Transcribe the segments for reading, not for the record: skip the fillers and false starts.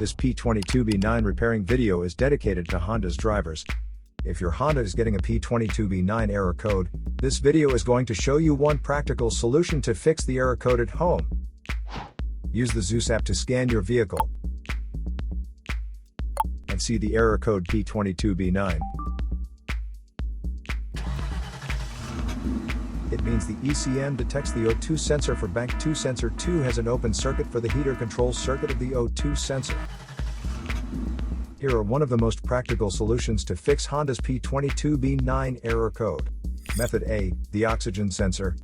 This P22B9 repairing video is dedicated to Honda's drivers. If your Honda is getting a P22B9 error code, this video is going to show you one practical solution to fix the error code at home. Use the Zeus app to scan your vehicle and see the error code P22B9. It means the ECM detects the O2 sensor for bank 2. Sensor 2 has an open circuit for the heater control circuit of the O2 sensor. Here are one of the most practical solutions to fix Honda's P22B9 error code. Method A, the oxygen sensor.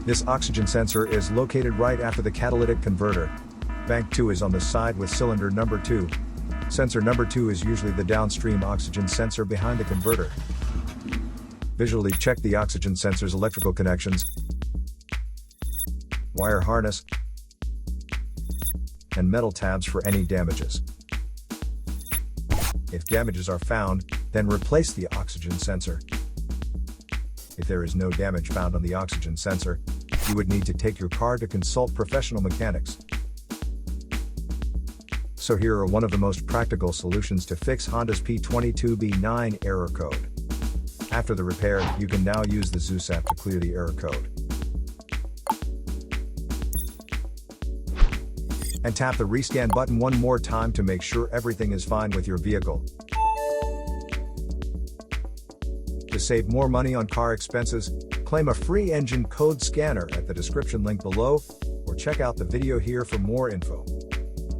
This oxygen sensor is located right after the catalytic converter. Bank 2 is on the side with cylinder number 2. Sensor number 2 is usually the downstream oxygen sensor behind the converter. Visually check the oxygen sensor's electrical connections, wire harness, and metal tabs for any damages. If damages are found, then replace the oxygen sensor. If there is no damage found on the oxygen sensor, you would need to take your car to consult professional mechanics. So here are one of the most practical solutions to fix Honda's P22B9 error code. After the repair, you can now use the Zeus app to clear the error code. And tap the rescan button one more time to make sure everything is fine with your vehicle. To save more money on car expenses, claim a free engine code scanner at the description link below, or check out the video here for more info.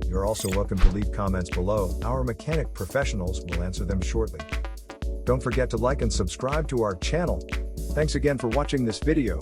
You're also welcome to leave comments below. Our mechanic professionals will answer them shortly. Don't forget to like and subscribe to our channel. Thanks again for watching this video.